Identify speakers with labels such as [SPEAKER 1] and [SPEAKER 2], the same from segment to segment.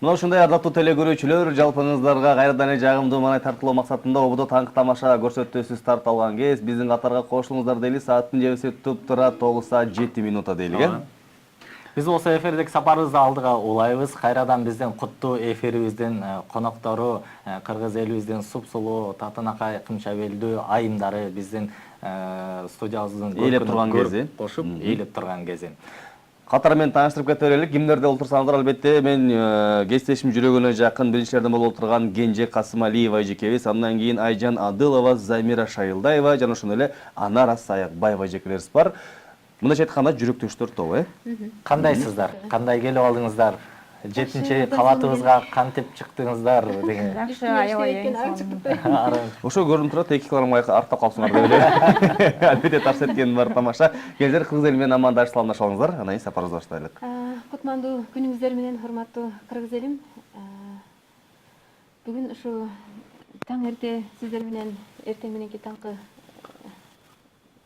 [SPEAKER 1] Мына ушундай ардактуу теле көрүүчүлөр, жалпыңыздарга кайрадан эле жагымдуу маанай тартуулоо максатында ободо таңкы тамаша көрсөтүүсү старт алган кез биздин катарга кошулуңуздар дейли. Сааттын жебеси туп-тура 9:07 дейли э.
[SPEAKER 2] Биз болсо эфирдик сапарыбызды алдыга улайбыз. Кайрадан биздин куттуу эфирибиздин коноктору кыргыз элибиздин супсулуу, татынакай, кымча белдүү айымдары биздин студиябыздын
[SPEAKER 1] ээлеп турган кези,
[SPEAKER 2] кошуп ээлеп турган кези.
[SPEAKER 1] Катары менен тааныштырып кете берелик. Кимдерде олтурсаңыздар, албетте мен кесиптешим жүрөгүнө жакын биринчилерден болуп отурган Кенже Касымалиева эжекебиз, андан кийин Айжан Адылова, Замира Шайылдаева жана ошондой эле Анара Саякбаева эжекелерибиз бар. Мындайча айтканда жүрөктөштөр тобу, э?
[SPEAKER 2] Кандайсыздар? Кандай келип алдыңыздар? 7-чи кабатыбызга кантип чыктыңыздар деген.
[SPEAKER 3] Жакшы, аябай.
[SPEAKER 1] Ошо көрүнүп турат, 2 килограмм артта калсыңар деп эле. Албетте тарс эткен бар тамаша. Келдер кыргыз эли менен амандашып саламдашып алыңыздар. Андан кийин сапарыбызды баштайлык.
[SPEAKER 3] Кутмандуу күнүңүздөр менен урматтуу кыргыз элим. Бүгүн ушу таң эрте сиздер менен эртең мененки таңкы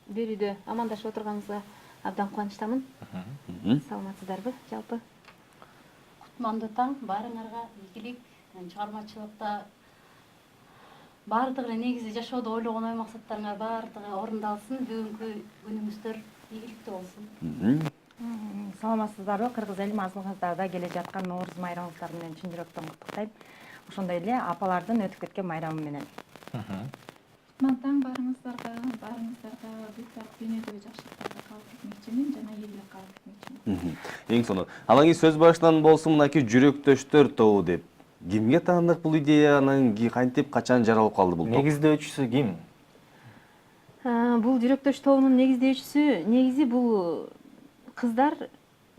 [SPEAKER 3] берүүдө амандашып отурганыңызга абдан кубанычтамын. Саламатсыздарбы жалпы?
[SPEAKER 4] Кутмандуу таң баарыңарга ийгилик, чыгармачылыкта баардыгы негизи жашоодо ойлогон ой максаттарыңар баардыгы орундалсын. Бүгүнкү күнүңүздөр ийгиликтүү болсун.
[SPEAKER 5] Саламатсыздарбы кыргыз элим, азылыңыздарда келе жаткан Нооруз майрамыңыздар менен чын жүрөктөн куттуктайм. Ошондой эле апалардын өтүп кеткен майрамы менен.
[SPEAKER 6] Кутман баарыңыздарга бүт дүйнөдөгү жакшылыктарга калып кетмекчимин жана ийгилик калып кетмекчимин.
[SPEAKER 1] Эң сонун. Анан кийин сөз башынан болсун, мынакей жүрөктөштөр тобу деп. Кимге таандык бул идеянын, кантип, качан жаралып калды бул топ?
[SPEAKER 2] Негиздөөчүсү ким?
[SPEAKER 3] Бул жүрөктөш тобунун негиздөөчүсү, негизи бул кыздар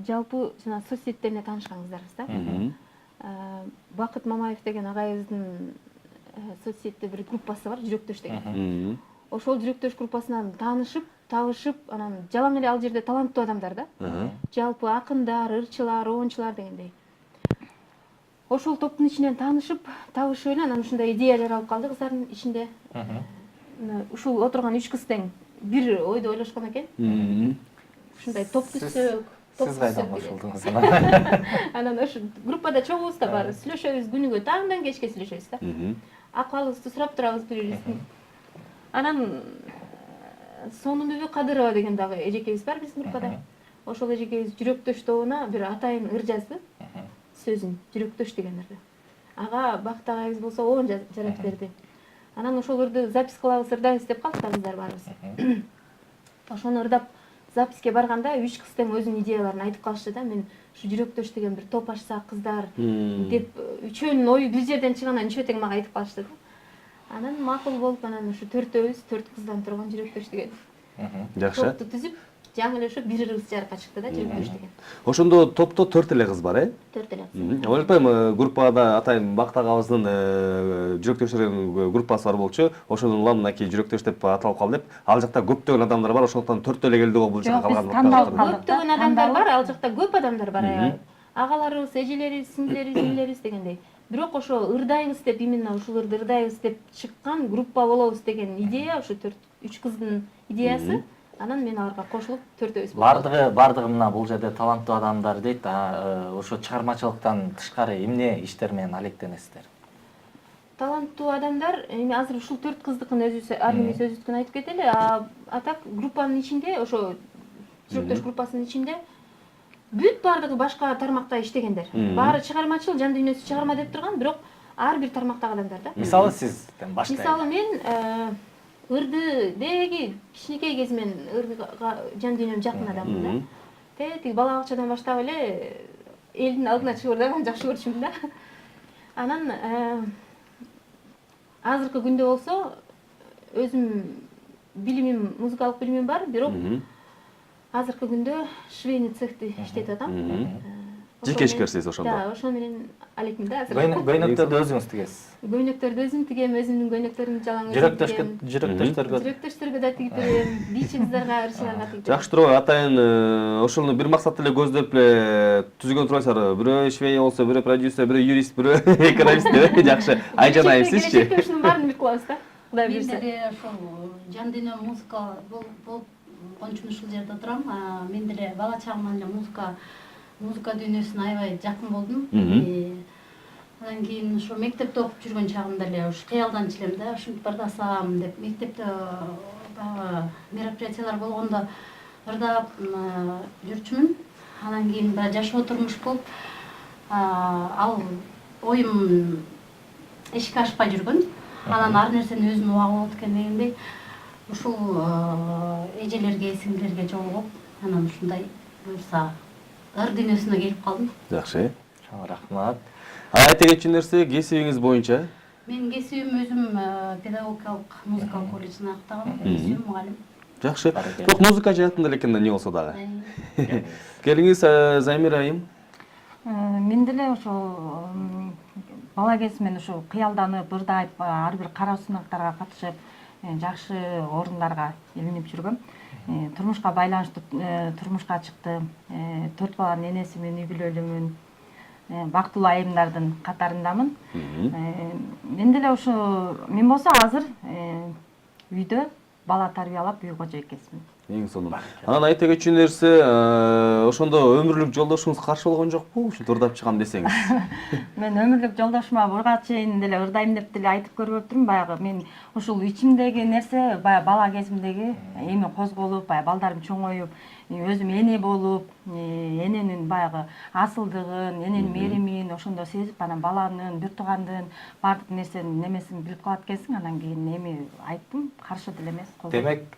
[SPEAKER 3] жалпы жана соцсеттеринде таанышкан кыздарбыз да. Бакыт Мамаев деген агайыбыздын соцсетте бир группасы бар, жүрөктөш деген. Ошол жүрөктөш группасынан таанышып, табышып, анан жалаң эле ал жерде таланттуу адамдар да. Жалпы акындар, ырчылар, оончулар дегендей. Ошол топтун ичинен таанышып, табышып эле анан ушундай идея жаралып калды кыздардын ичинде. Ушул отурган 3 кыз тең бир ойду ойлошкон экен. Ушундай топ түзсөк,
[SPEAKER 2] Сиз кайдан кошулдуңуз?
[SPEAKER 3] Анан ошо группада чогубуз да бар, сүйлөшөбүз, күнүгө таңдан кечке сүйлөшөбүз да. Акыбалыбызды сурап турабыз бири-бирибиздин. Анан Сонунбүбү Кадырова деген дагы эжекебиз бар биздин группада. Ошол эжекебиз жүрөктөш тобуна бир атайын ыр жазды. Сөзүн жүрөктөш дегендерди. Ага Бакыт агайыбыз болсо оон жаратып берди. Анан ошол ырды запись кылабыз, ырдайбыз деп калдык да кыздар баарыбыз. Ошону ырдап записке барганда 3 кыз тең өзүнүн идеяларын айтып калышты да. Мен ушу жүрөктөш деген бир топ ачсак кыздар деп үчөөнүн ою бир жерден чыгандан үчөө тең мага айтып калышты да. Анан макул болуп, анан ушу 4 кыздан турган жүрөктөш деген.
[SPEAKER 1] Жакшы.
[SPEAKER 3] Топту түзүп, жаңы эле ушу бир ырыбыз жарыкка чыкты да, жүрөктөш деген.
[SPEAKER 1] Ошондо топто 4 эле кыз бар, э?
[SPEAKER 3] 4 эле.
[SPEAKER 1] Ойлотпойм, группада атайын Бакыт агабыздын жүрөктөштөр группасы бар болчу. Ошонун улам мынакей жүрөктөш деп аталып калды деп. Ал жакта көптөгөн адамдар бар, ошондуктан 4 эле келди го бул жака калган.
[SPEAKER 3] Көптөгөн адамдар бар, ал жакта көп адамдар бар. Агаларыбыз, эжелерибиз, сиңдилерибиз дегендей. Бирок ошо ырдайбыз деп, именно ушуларды ырдайбыз деп чыккан группа болобуз деген идея, ошо 3 кыздын идеясы. Анан мен аларга кошулуп 4-өбүз.
[SPEAKER 2] Бардыгы мына бул жерде таланттуу адамдар дейт. Ошо чыгармачылыктан тышкары эмне иштер менен алектенесиздер?
[SPEAKER 3] Таланттуу адамдар, эми азыр ушул 4 кыздыкын өзүбүз өзүбүздүкүн айтып кетели. А так группанын ичинде, ошо жүрөктөш группасынын ичинде бүт бардыгы башка тармакта иштегендер. Баары чыгармачыл, жан дүйнөсү чыгарма деп турган, бирок ар бир тармактагы адамдар да.
[SPEAKER 2] Мисалы сизден баштайлы.
[SPEAKER 3] Мисалы мен ырды деги кичинекей кезимен ырдыга жан дүйнөм жакын адаммын да. Тиги бала бакчадан баштап эле элдин алдына чыгып ырдаган жакшы көрчүмүн да. Анан азыркы күндө болсо өзүм билимим, музыкалык билимим бар, бирок азыркы күндө швейный цехте иштетип атам.
[SPEAKER 1] Жеке ишкерсиз ошондо.
[SPEAKER 3] Да, ошо менен алекмин да азыр.
[SPEAKER 2] Көйнөктөрдү өзүңүз тигесиз.
[SPEAKER 3] Көйнөктөрдү өзүм тигем, өзүмдүн көйнөктөрүмдү жалаң өзүм. Жүрөктөштөргө да тигип берем, бийчи кыздарга, ырчыларга тигип берем.
[SPEAKER 1] Жакшы турбайбы, атайын ошону бир максатты эле көздөп эле түзгөн турбайсыздар. Бирөө швей болсо, бирөө продюсер, бирөө юрист, бирөө экономист деп. Жакшы. Айжан айым сизчи?
[SPEAKER 3] Ушунун баарын билип калабыз да. Кудай
[SPEAKER 4] Мен
[SPEAKER 3] буйрса.
[SPEAKER 4] деле ошол жан дүйнөм музыка болуп кончун ушул жерде турам. Мен деле бала чагымдан эле музыка дүйнөсүнө аябай жакын болдум. Андан кийин ошо мектепте окуп жүргөн чагымда эле ушу кыялданчу элем да, ушинтип ырдасам деп. Мектепте баягы мероприятиялар болгондо ырдап жүрчүмүн. Анан кийин баягы жашоо турмуш болуп, ал оюм ишке ашпай жүргөн. Анан ар нерсени өзүм убагы болот экен дегендей ушул эжелерге, сиңдилерге жолугуп, анан ушундай буюрса ыр дүйнөсүнө келип калдым.
[SPEAKER 1] Жакшы.
[SPEAKER 2] Чоң рахмат.
[SPEAKER 1] Айта кетчү нерсе кесибиңиз боюнча?
[SPEAKER 4] Менин кесибим өзүм педагогикалык музыкалык колледжин аяктагам, кесибим мугалим.
[SPEAKER 1] Жакшы. Бирок музыка жаатында эле экен да, не болсо дагы. Келиңиз, Замира айым.
[SPEAKER 5] Мен деле ошол бала кезимден ушу кыялданып, ырдайып, ар бир кароо сынактарга катышып, жакшы орундарга илинип жүргөм. Турмушка байланыштуу турмушка чыктым. 4 баланын энесимин, үй бүлөлүмүн, бактылуу айымдардын катарындамын. Мен деле ошо мен болсо азыр үйдө бала тарбиялап үй кожойкесимин.
[SPEAKER 1] Эң сонун. Анан айта кетчү нерсе, ошондо өмүрлүк жолдошуңуз каршы болгон жокпу? Ушинтип ырдап чыгам десеңиз.
[SPEAKER 5] Мен өмүрлүк жолдошума бурга чейин деле ырдайм деп деле айтып көрбөптүрмүн. Баягы мен ушул ичимдеги нерсе баягы бала кезимдеги эми козголуп, баягы балдарым чоңоюп, өзүм эне болуп, эненин баягы асылдыгын, эненин мээримин ошондо сезип, анан баланын, бир туугандын баардык нерсенин немесин билип калат экенсиң. Анан кийин эми айттым, каршы деле эмес.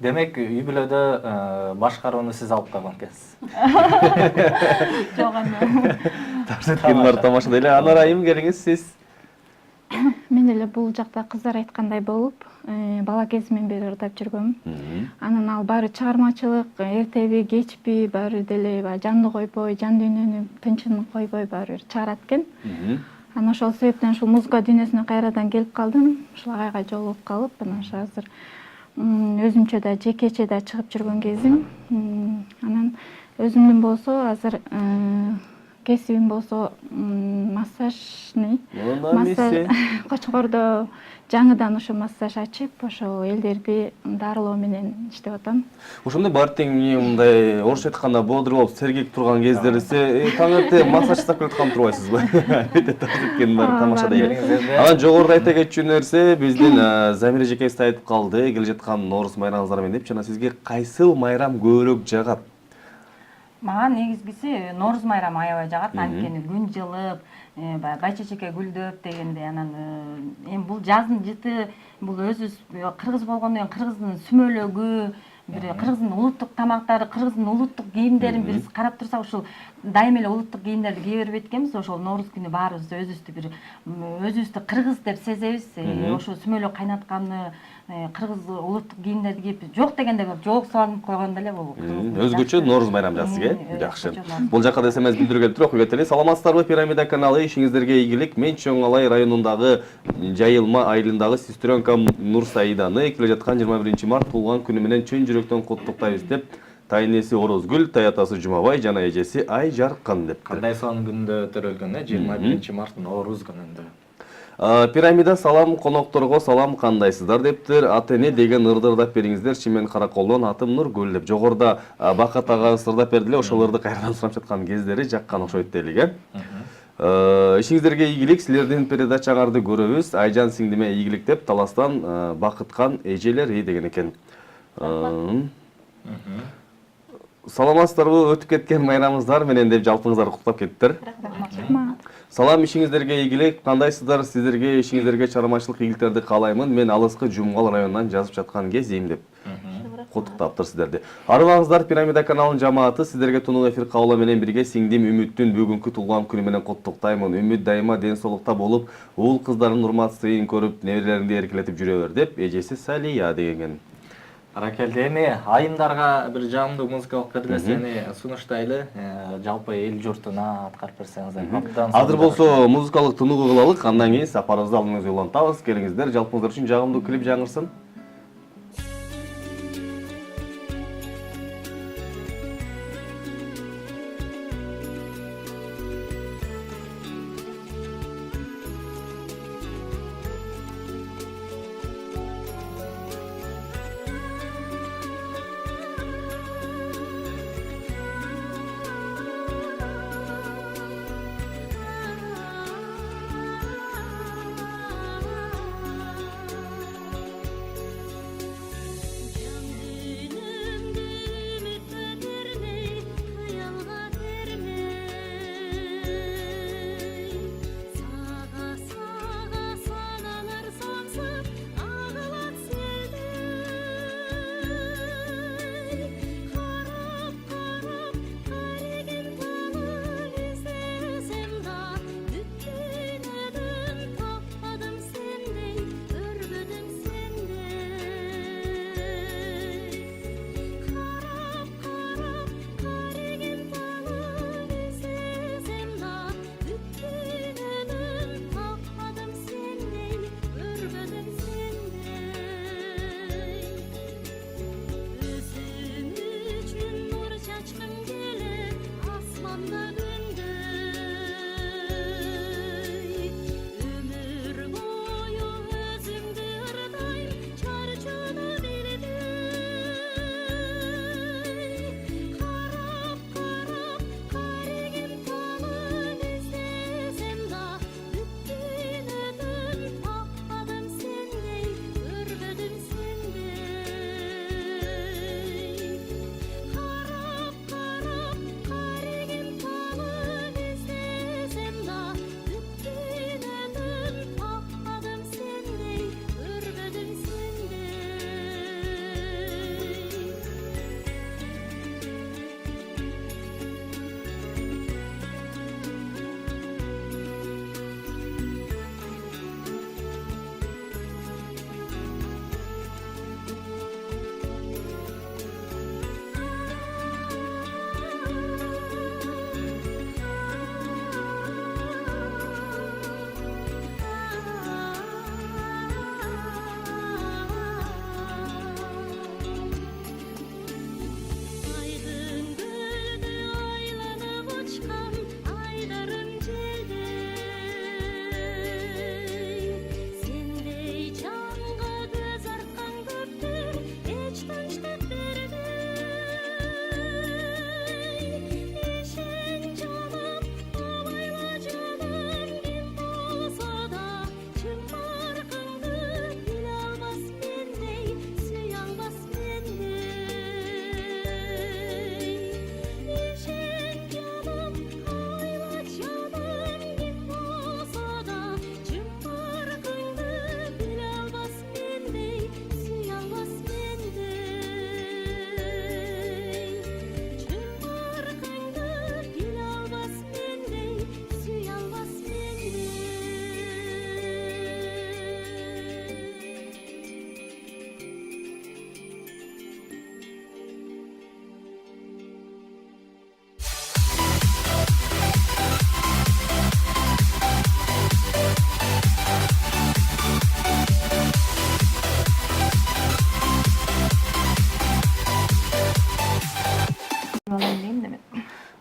[SPEAKER 2] Демек үй бүлөдө башкарууну сиз алып койгон экенсиз.
[SPEAKER 5] Жок эме.
[SPEAKER 1] Тарс эткен бар тамаша эле. Анар айым келиңиз сиз.
[SPEAKER 6] Мен эле бул жакта кыздар айткандай болуп, бала кезимден бери ырдап жүргөм. Анан ал баары чыгармачылык, эртеби, кечпи баары деле жанды койбой, жан дүйнөнү тынчын койбой баары бир чыгарат экен. Анан ошол себептен ушул музыка дүйнөсүнө кайрадан келип калдым. Ушул агайга жолугуп калып, анан азыр өзүмчө да жекече да чыгып жүргөн кезим. Анан өзүмдүн болсо азыр кесибим болсо массажный. Кочкордо жаңыдан ошо массаж ачып, ошо элдерди дарылоо менен иштеп атам.
[SPEAKER 1] Ошондой бар тең мындай орусча айтканда бодр болуп сергек турган кездерде таң эрте массаж жасап келаткан турбайсызбы? Өтө тарс эткен бар тамаша деген. Анан жогоруда айта кетчү нерсе биздин Замира эжекебиз да айтып калды, келе жаткан Нооруз майрамыңыздар менен деп, жана сизге кайсыл майрам көбүрөөк жагат?
[SPEAKER 5] Мага негизгиси Нооруз майрамы аябай жагат. Анткени күн жылып, байчечеке гүлдөп дегенде, анан эми бул жаздын жыты, бул өзүбүз кыргыз болгондон кийин кыргыздын сүмөлөгү, бир кыргыздын улуттук тамактары, кыргыздын улуттук кийимдерин биз карап турсак, ушул дайыма эле улуттук кийимдерди кие бербейт экенбиз. Ошол Нооруз күнү баарыбыз өзүбүздү кыргыз деп сезебиз. Ошо сүмөлөк кайнатканды, кыргыз улуттук кийимдерди кийип, жок дегенде жоок салынып койгондо эле бул
[SPEAKER 1] өзгөчө Нооруз майрамы жазсыз, жакшы. Бул жака да смс билдирүү келип туруп, окуп кетели. Саламатсыздарбы, Пирамида каналы, ишиңиздерге ийгилик. Мен Чоң Алай районундагы Жайылма айылындагы сестренкам Нурсаиданы келе жаткан 21 март туулган күнү менен чын жүрөктөн куттуктайбыз деп, тайнеси Орозгүл, таятасы Жумабай жана эжеси Айжаркын деп.
[SPEAKER 2] Кандай сонун күндө төрөлгөн, 21 март Нооруз күнүндө.
[SPEAKER 1] Пирамида салам, конокторго салам, кандайсыздар дептир. Ата-эне деген ырдырдап бериңиздер. Чимен Караколдон атым Нургүл деп. Жогоруда Бакат агабыз ырдап бердиле, ошолорду кайрадан сурап жаткан кездери жаккан окшойт делик. Ишиңиздерге ийгилик, силердин передачаңарды көрөбүз. Айжан сиңдиме ийгилик деп Таластан бакыткан эжелери деген экен. Саламатсыздарбы, өтүп кеткен майрамыңыздар менен деп жалпыңыздарды куттап кеттиктер. Салам, ишиңиздерге ийгилик, кандайсыздар, сиздерге ишиңиздерге чыгармачылык ийгиликтерди каалаймын. Мен алыскы Жумгал районунан жазып жаткан кезим деп куттуктаптыр сиздерди. Арыбаңыздар, Пирамида каналынын жамааты сиздерге тунук эфир кабылы менен бирге сиңдим Үмүттүн бүгүнкү туулган күнү менен куттуктаймын. Үмүт дайыма ден соолукта болуп, уул кыздардын урмат сыйын көрүп, неберелеринди эркелетип жүрө бер деп эжеси Салия деген.
[SPEAKER 2] Аракелде, эми айымдарга бир жамдуу музыкалык берилесени сунуштайлы, жалпы эл журтуна аткарып берсеңиздер.
[SPEAKER 1] Азыр болсо музыкалык тынугу кылалык, андан кийин сапарыбызды алдыңызга улантабыз. Келиңиздер, жалпыңыздар үчүн жагымдуу клип жаңырсын.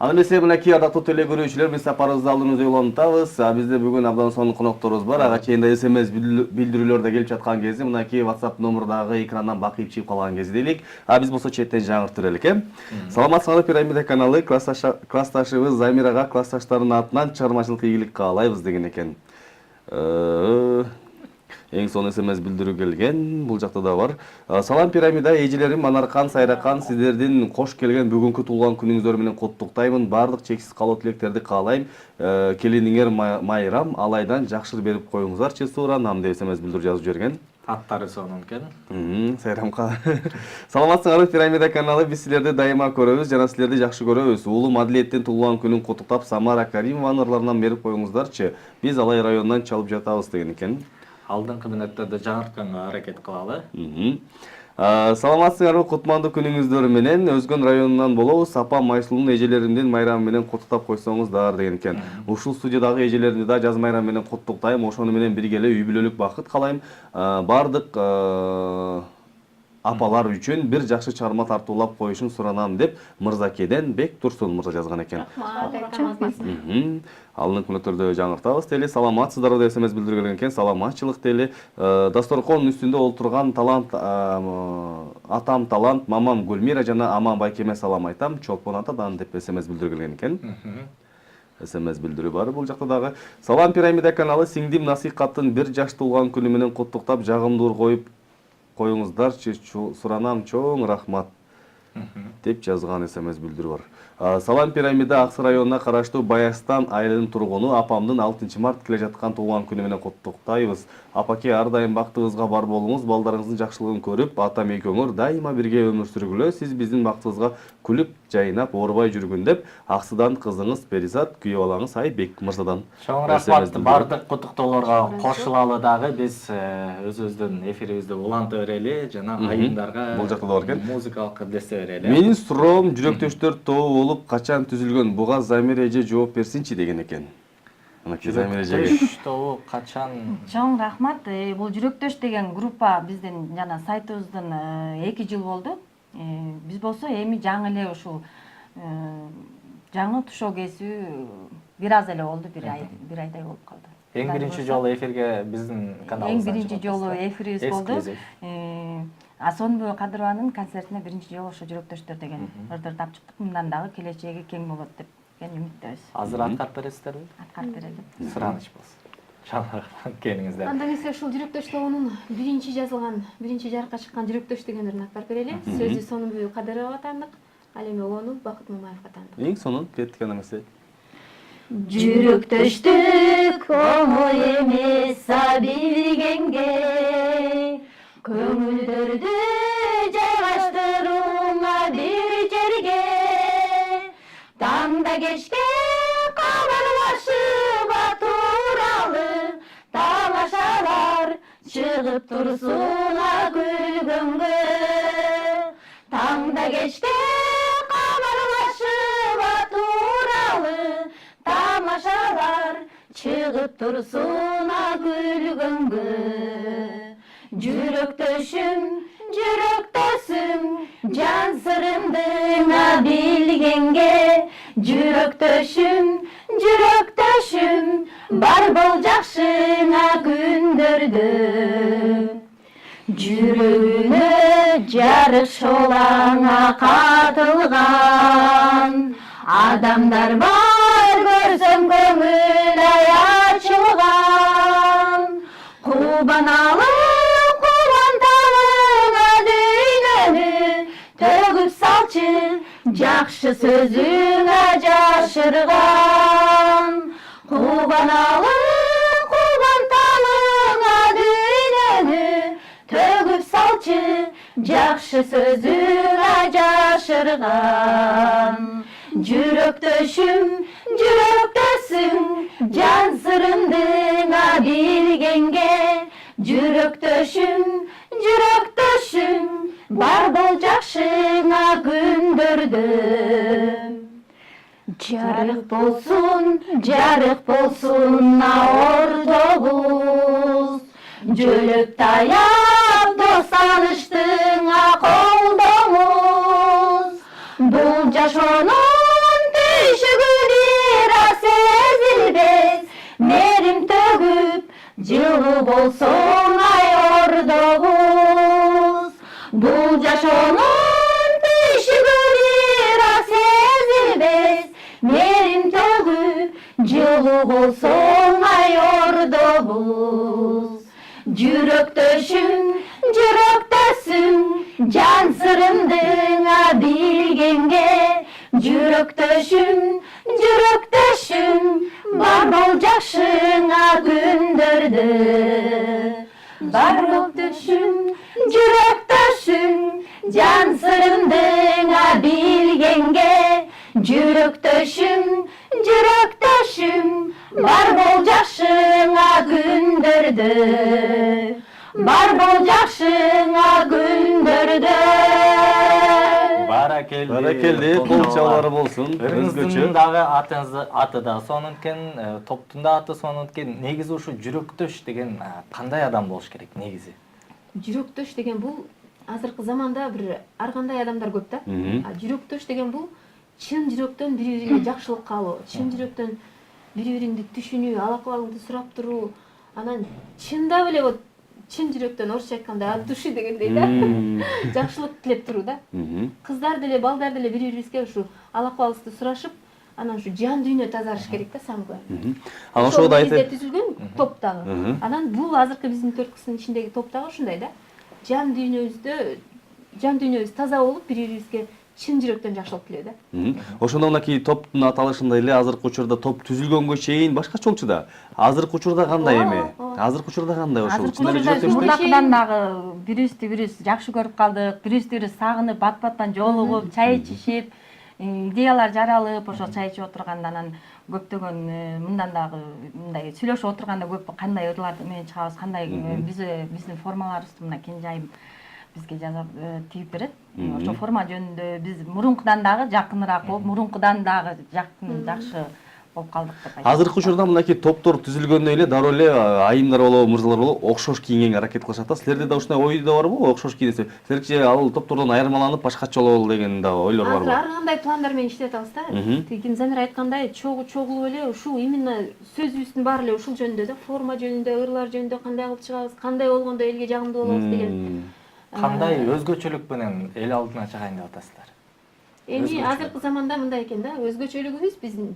[SPEAKER 1] Аны эмесе мынакей ардактуу теле көрүүчүлөр, биз сапарыбызды алдыңызда улантабыз. Бизде бүгүн абдан сонун конокторубуз бар. Ага чейин да СМС билдирүүлөр да келип жаткан кезде мынакей WhatsApp номурдагы экрандан бакып чыгып калган кезде делик. Биз болсо четтен жаңыртып берелик, Саламатсыздар, Пирамида каналы классташыбыз Замирага классташтарынын атынан чыгармачылык ийгилик каалайбыз деген экен. Эң сонун СМС билдирүү келген, бул жакта да бар. Салам Пирамида, эжелерим Манаркан, Сайракан, сиздердин кош келген бүгүнкү туулган күнүңүздөр менен куттуктаймын. Бардык чексиз калуу тилектерди каалайм. Келиниңер майрам, алайдан жакшыр берип коюңуздарчы, суранам деп СМС билдирүү жазып жиберген.
[SPEAKER 2] Аттары сонун экен.
[SPEAKER 1] Сайрамка. Саламатсыңар, Пирамида каналы, биз силерди дайыма көрөбүз, жана силерди жакшы көрөбүз. Уулум Адилеттин туулган күнүн куттуктап, Самара Каримованын ырларынан берип коюңуздарчы. Биз Алай районунан чалып жатабыз деген экен.
[SPEAKER 2] Алдыңкы мүнөттөрдө жаңыртканга аракет кылалы.
[SPEAKER 1] Саламатсыңарбы, кутмандуу күнүңүздөр менен Өзгөн районунан болобуз. Апам Майсулунун эжелеримдин майрамы менен куттуктап койсоңуздар деген экен. Ушул студиядагы эжелеримди да жаз майрамы менен куттуктайм. Ошону менен бирге эле үй бүлөлүк бакыт каалайм. Бардык апалар үчүн бир жакшы чыгарма тартуулап коюшун суранам деп Мырзакеден Бек Турсун мырза жазган экен. Алдыңкы мүнөттөрдө жаңыртабыз теле. Саламатсыздар деп СМС билдирген экен. Саламатчылык теле. Дасторкон үстүндө олтурган талант, атам талант, мамам Гүлмира жана аман Байкеме салам айтам. Чолпон атадан деп СМС билдирген экен. СМС билдирүү бар бул жакта дагы. Салам Пирамида каналы, сиңдим Насикаттын бир жаш туулган күнү менен куттуктап, жагымдуу коюп коюңуздарчы, суранам, чоң рахмат деп жазган СМС билдирүү бар. Салам Пирамида, Аксы районуна караштуу Баястан айылынын тургуну, апамдын 6 март келе жаткан туулган күнү менен куттуктайбыз. Апаке, ар дайым бактыбызга бар болуңуз, балдарыңыздын жакшылыгын көрүп, атам экөөңөр дайыма бирге өмүр сүргүлө. Сиз биздин бактыбызга күлүп, жайнап, оорубай жүргүн деп Аксыдан кызыңыз Перизат, күйөө балаңыз Айбек мырзадан.
[SPEAKER 2] Чоң рахмат, бардык куттуктоолорго кошулалы дагы биз өзүбүздүн эфирибизди уланта берели жана айымдарга
[SPEAKER 1] бул жакта да бар экен.
[SPEAKER 2] Музыкалык кырдесте берели.
[SPEAKER 1] Менин суроом жүрөктөштөр тобу болуп качан түзүлгөн? Буга Замира эже жооп берсинчи деген экен. Мынакей Замира эжеге.
[SPEAKER 2] Тобу качан?
[SPEAKER 5] Чоң рахмат. Бул Жүрөктөш деген группа биздин жана сайтыбыздын 2 жыл болду. Биз болсо эми жаңы эле ушул жаңы тушоо кесүү бир аз эле болду, бир айдай болуп калды.
[SPEAKER 2] Эң биринчи жолу эфирге биздин каналыбыздан.
[SPEAKER 5] Эң биринчи жолу эфирибиз болду. Асонбу Кадырованын концертине биринчи жолу ошо Жүрөктөштөр деген ырдыр тап чыктык. Мындан дагы келечеги кең болот деп үмүттөбүз.
[SPEAKER 2] Азыр аткарып бересиздерби?
[SPEAKER 5] Аткарып берели.
[SPEAKER 2] Сураныч болсун. Келиңиздер.
[SPEAKER 3] Анда эмесе ушул Жүрөктөш тобунун биринчи жазылган, биринчи жарыкка чыккан Жүрөктөш деген ырын аткарып берели. Сөзү Сонунбүй Кадыровага таандык, ал эми Олону Бакыт Мамаевга таандык.
[SPEAKER 1] Эң сонун кеттик анда эмесе.
[SPEAKER 4] Жүрөктөштүк оңой эмес билгенге, көңүлдөрдү жайгаштырууңа бир жерге, таңда кечке кабарлашып туралы, тамашалар чыгып турсуңа күлгөнгө, таңда кечке кабарлашып туралы, тамашалар чыгып турсуңа күлгөнгө. Жүрөктөшүм, жүрөктөсүм, жан сырымдыңа билгенге, жүрөктөшүм, жүрөктөшүм, бар бол жакшыңа күндөрдө. Жүрөгүнө жарык шолаңа катылган, адамдар бар көрсөм көңүл ачылган, кубаналы төгүп салчы, жакшы сөзүңө жашырган, кубаналы кубанталыңа дүйнөнү, төгүп салчы, жакшы сөзүңө жашырган. Жүрөктөшүм, жүрөктөсүң, жан сырымдыңа билгенге, жүрөктөшүм, жүрөктөшүм, бар бол жакшыңа күндөрдө. Жарык болсун ортобуз, жөлөп таяп достаныштыңа колдомуз. Бул жашоонун түш
[SPEAKER 5] жылуу болсоң ай ордобуз. Бул жашоонун түйшүгү бирок сезилбес, мерим төгү жылуу болсоң ай ордобуз. Жүрөктөшүм, жүрөктөсүң, жан сырымдыңа билгенге. Жүрөктөшүм, жүрөктөшүм, бар бол жакшыңа күндөрдө. Бар бол төшүм, жүрөктөшүм, жан сырымдыңа билгенге. Жүрөктөшүм, жүрөктөшүm, бар бол жакшыңа күндөрдө. Бар бол жакшыңа күндөрдө.
[SPEAKER 1] Баракелди, кол чабуулары болсун.
[SPEAKER 2] Өзгөчө дагы аты да сонункен, топтун да аты сонункен. Негизи ушу жүрөктөш деген кандай адам болуш керек негизи?
[SPEAKER 3] Жүрөктөш деген бул азыркы заманда бир ар кандай адамдар көп да. Жүрөктөш деген бул чын жүрөктөн бири-бирине жакшылык каалоо, чын жүрөктөн бири-бириңди түшүнүү, ал-акыбалыңды сурап туруу, анан чындап эле вот чын жүрөктөн, орусча айтканда от души дегендей да, жакшылык тилеп туруу да. Кыздар деле, балдар деле бири-бирибизге ушу ал-акыбалыбызды сурашып, анан ушу жан дүйнө тазарыш керек да самгы.
[SPEAKER 1] Анан ошого да
[SPEAKER 3] айтып түзүлгөн топ дагы. Анан бул азыркы биздин 4 кыздын ичиндеги топ дагы ушундай да. Жан дүйнөбүз таза болуп, бири-бирибизге чын жүрөктөн жакшылык тилөө да.
[SPEAKER 1] Ошондо мынакей топтун аталышында эле азыркы учурда топ түзүлгөнгө чейин башкача болчу да. Азыркы учурда кандай эми? Азыркы учурда кандай ошол? Чын эле жүрөктөштүк?
[SPEAKER 5] Мурдакыдан дагы бирибизди бирибиз жакшы көрүп калдык, бирибизди бирибиз сагынып, бат-баттан жолугуп, чай ичишип, идеялар жаралып, ошо чай ичип отурганда анан көптөгөн мындан дагы мындай сүйлөшүп отурганда көп кандай ырлар менен чыгабыз, кандай биздин формаларыбызды мына Кенжайым бизге жазып тийип берет. Ошо форма жөнүндө биз мурункудан дагы жакыныраак болуп, мурункудан дагы жакшы болуп калдык деп айтам.
[SPEAKER 1] Азыркы учурда мынакей топтор түзүлгөндөн эле дароо эле айымдар болобу, мырзалар болобу окшош кийингенге аракет кылышат да. Силерде да ушундай ой да барбы? Окшош кийинсе, силерче ал топтордон айырмаланып башкача болобу деген да ойлор барбы?
[SPEAKER 3] Ар кандай пландар менен иштеп атабыз да. Тиги Замира айткандай, чогулуп эле ушул именно сөзүбүздүн баары эле ушул жөнүндө да, форма жөнүндө, ырлар жөнүндө кандай кылып чыгабыз, кандай болгондо элге жагымдуу болобуз деген.
[SPEAKER 2] Кандай өзгөчөлүк менен эл алдына чыгайын деп атасыздар?
[SPEAKER 3] Эми азыркы заманда мындай экен да, өзгөчөлүгүбүз биздин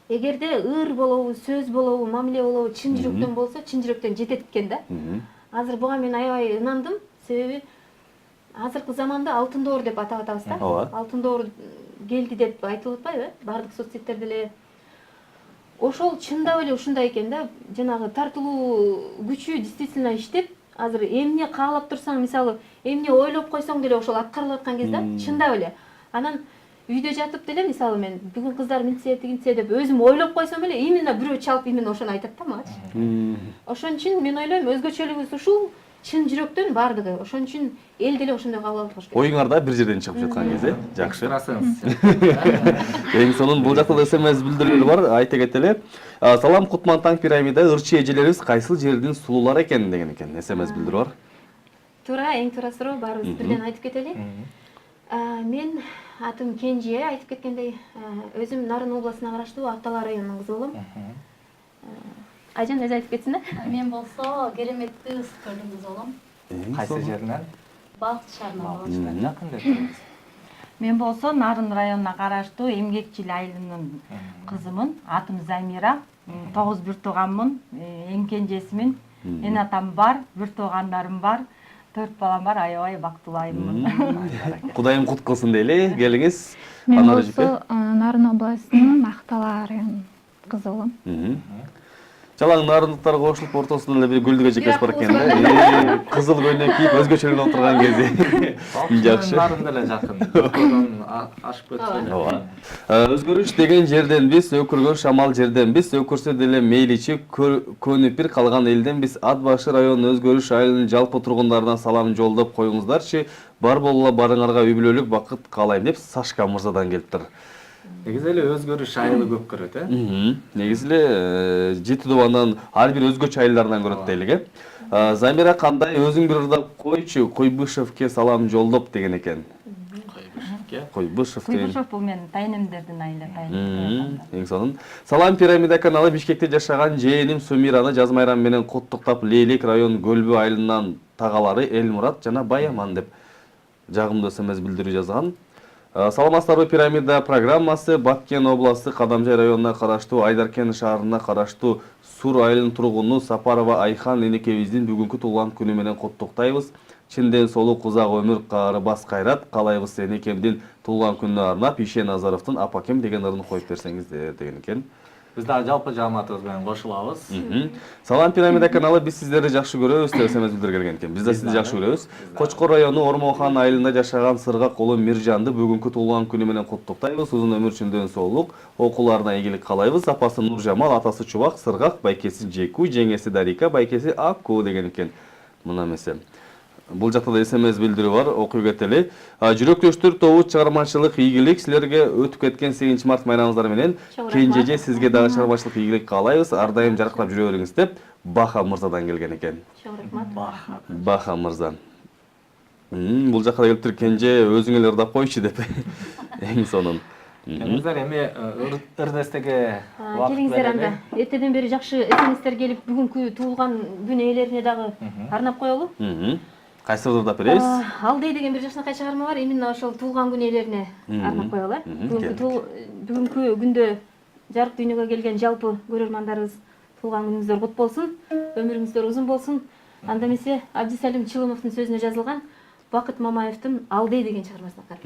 [SPEAKER 3] эгерде ыр болобу, сөз болобу, мамиле болобу чын жүрөктөн болсо, чын жүрөктөн жетет экен да. Азыр буга мен аябай ынандым, себеби азыркы заманда алтын доор деп атап атабыз да. Алтын доор келди деп айтылып атпайбы? Бардык соцсеттерде эле. Ошол чындап эле ушундай экен да, жанагы тартылуу күчү действительно иштеп, азыр эмне каалап турсаң, мисалы, эмне ойлоп койсоң деле ошол аткарылып аткан кезде чындап эле. Анан үйдө жатып деле, мисалы мен бүгүн кыздар мынтсе, тигинтсе деп өзүм ойлоп койсом эле, именно бирөө чалып именно ошону айтат да магачы. Ошон үчүн мен ойлойм, өзгөчөлүгүбүз ушул, чын жүрөктөн бардыгы. Ошон үчүн эл деле ошондой кабыл алыш керек.
[SPEAKER 1] Оюңар да бир жерден чыгып жаткан кезде, жакшы. Эң сонун бул жакта СМС билдирүүлөр бар, айта кетели. Салам Кутман таң пирамида, ырчы эжелерибиз кайсыл жердин сулуулары экен деген экен. СМС билдирүү бар.
[SPEAKER 3] Туура, эң туура суроо, баарыбыз бирден айтып кетели. Мен атым Кенже, айтып кеткендей, өзүм Нарын областына караштуу Актала районунун кызы болом. Айжан өзү айтып кетсин да.
[SPEAKER 4] Мен болсо Кереметтүү Ысыкөлдүн кызы болом.
[SPEAKER 2] Кайсы жеринен?
[SPEAKER 4] Балтыш шаарынан.
[SPEAKER 2] Жакын деп.
[SPEAKER 5] Мен болсо Нарын районуна караштуу Эмгекчил айылынын кызымын. Атым Замира. 9 бир тууганмын. Эң кенжесимин. Эн атам бар, бир туугандарым бар. 4 балам бар, аябай бактылуу айыммын.
[SPEAKER 1] Кудайым кут кылсын дейли, келиңиз.
[SPEAKER 6] Мен болсо Нарын областынын Актала районунун кызы болом.
[SPEAKER 1] Жалаң нарындыктар кошулуп ортосунан эле бир гүлдүгө жекесип бар экен да. Кызыл көйнөк кийип өзгөчөлөнүп отурган кези. Жакшы.
[SPEAKER 2] Нарын деле жакын. Ашып кетсе.
[SPEAKER 1] Өзгөрүш деген жерденбиз, өкүргөн шамал жерденбиз, өкүрсө деле мейличи көнүп бир калган элденбиз. Ат башы районунун Өзгөрүш айылынын жалпы тургундарына салам жолдоп коюңуздарчы. Бар болула барыңарга үй бүлөлүк бакыт каалайм деп Сашка мырзадан келиптир.
[SPEAKER 2] Негизи эле Өзгөрүш айылы көп көрөт,
[SPEAKER 1] Негизи эле Жети Дубандан ар бир өзгөчө айылдарынан көрөт дейлик, Замира кандай өзүң бир ырдап койчу, Койбышевке салам жолдоп деген экен. Куйбышев деген.
[SPEAKER 5] Куйбышев бул менин тайнемдердин айылы.
[SPEAKER 1] Эң сонун. Салам Пирамида каналы Бишкекте жашаган жээним Сумираны жаз майрам менен куттуктап, Лейлек район Көлбү айылынан тагалары Элмурат жана Баяман деп жагымдуу СМС билдирүү жазган. Саламатсыздарбы, Пирамида программасы Баткен областы Кадамжай районуна караштуу Айдаркен шаарына караштуу Сур айылынын тургуну Сапарова Айхан энекебиздин бүгүнкү туулган күнү менен куттуктайбыз. Чынден солук узак өмүр, каарыбас кайрат каалайбыз энекемдин туулган күнүнө арнап Ишен Назаровдун Апакем деген ырын коюп берсеңиздер деген экен.
[SPEAKER 2] Биз дагы жалпы жамаатыбыз менен кошулабыз.
[SPEAKER 1] Салам Пирамида каналы, биз сиздерди жакшы көрөбүз деп СМС билдирген экен. Биз да сизди жакшы көрөбүз. Кочкор району Ормохан айылында жашаган Сыргак уулу Миржанды бүгүнкү туулган күнү менен куттуктайбыз. Узун өмүр, чынден соолук, окууларына ийгилик каалайбыз. Апасы Нуржамал, атасы Чубак, Сыргак, байкеси Жеку, жеңеси Дарика, байкеси Акку деген экен. Мына эмесе. Бул жакта да СМС билдирүү бар, окуп кетели. Жүрөктөштөр тобу чыгармачылык ийгилик силерге өтүп кеткен 8 март майрамыңыздар менен. Кенжеже сизге дагы чыгармачылык ийгилик каалайбыз. Ар дайым жарыктап жүрө бериңиз деп Баха мырзадан келген экен.
[SPEAKER 3] Чоң рахмат.
[SPEAKER 1] Баха мырза. Бул жакка келип туруп Кенже өзүң эле ырдап койчу деп. Эң сонун.
[SPEAKER 2] Өздөр эми ырдестеге убакыт
[SPEAKER 3] Келиңиздер анда. Эртеден бери жакшы СМСтер келип, бүгүнкү туулган күн ээлерине дагы арнап коелу.
[SPEAKER 1] Кайсы ырдап беребиз?
[SPEAKER 3] Алдей деген бир жакшынакай чыгарма бар, именно ошол туулган күн ээлерине арнап коелу. Бүгүнкү күндө жарык дүйнөгө келген жалпы көрөрмандарыбыз туулган күнүңүздөр кут болсун, өмүрүңүздөр узун болсун. Анда эмесе Абдисалим Чылымовдун сөзүнө жазылган Бакыт Мамаевдин Алдей деген чыгармасына карап.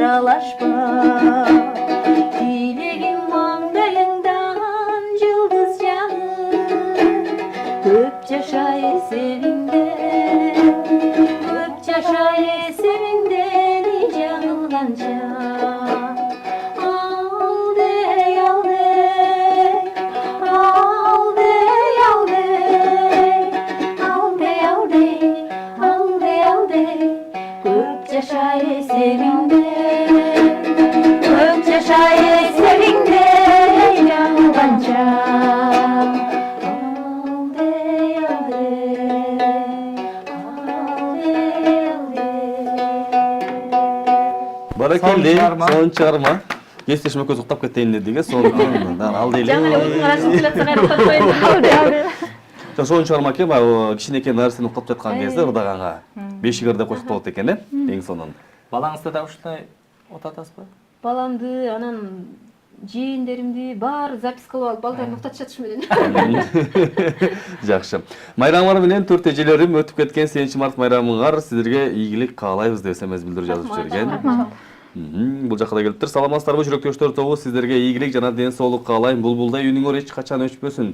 [SPEAKER 7] аралашпа. Тілегім маңдайыңдан жылдыз жағып, көп жаша есебіңде, көп жаша есебіңде, ни жағылғанша. Алдей, алдей, алдей, алдей, алдей, алдей, алдей, көп жаша есебіңде, көп жаша есебіңде, жағылғанша. Алдей, алдей, алдей, алдей.
[SPEAKER 1] Баракелде,
[SPEAKER 2] чыгарма.
[SPEAKER 1] сонун чыгарма. Кестешим экөөбүз уктап кетейин дедик, сонун. Ал дейли.
[SPEAKER 3] жаңы эле өзүңөр ашып келатсаң айтып коюн.
[SPEAKER 1] Сонун чыгарма экен, баягы кичинекей нерсени уктап жаткан кезде ырдаганга бешигер деп коюшуп болот экен, эң сонун.
[SPEAKER 2] Балаңызды да ушундай отатасызбы?
[SPEAKER 3] Баламды, анан жээндеримди баары запись кылып алып, балдарын уктатышат ушу менен.
[SPEAKER 1] Жакшы. Майрамыңар менен төрт эжелерим өтүп кеткен 8 март майрамыңар сиздерге ийгилик каалайбыз деп СМС билдирип жазып жиберген. Бул жакка да келиптир. Саламатсыздарбы жүрөктөштөр тобу, сиздерге ийгилик жана ден соолук каалайм. Булбулдай үнүңөр эч качан өчпөсүн.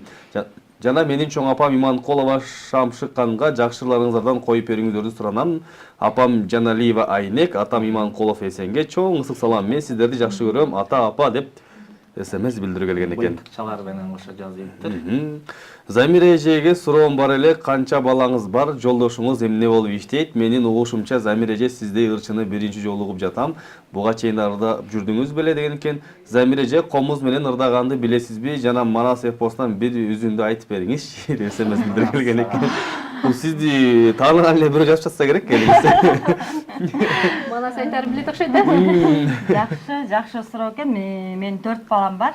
[SPEAKER 1] Жана менин чоң апам Иманкулова Шамшыкканга жакшыларыңыздардан коюп берүүңүздөрдү суранам. Апам Жаналиева Айнек, атам Иманкулов Эсенге чоң ысык салам. Мен сиздерди жакшы көрөм, ата апа деп СМС билдирип келген экен.
[SPEAKER 2] Быйытыкчалар менен кошо жазыптыр.
[SPEAKER 1] Замира эжеге суроом бар эле, канча балаңыз бар, жолдошуңуз эмне болуп иштейт? Менин угушумча Замира эже сиздей ырчыны биринчи жолу угуп жатам. Буга чейин ырдап жүрдүңүз беле деген экен. Замира эже комуз менен ырдаганды билесизби? Жана Манас эпостан бир үзүндү айтып бериңизчи деп СМС билдирип келген экен. Бул сизди тааныган эле бирөө жазып жатса керек элеңиз.
[SPEAKER 3] Манас айтары билет окшойт.
[SPEAKER 5] Жакшы суроо экен. Менин 4 балам бар.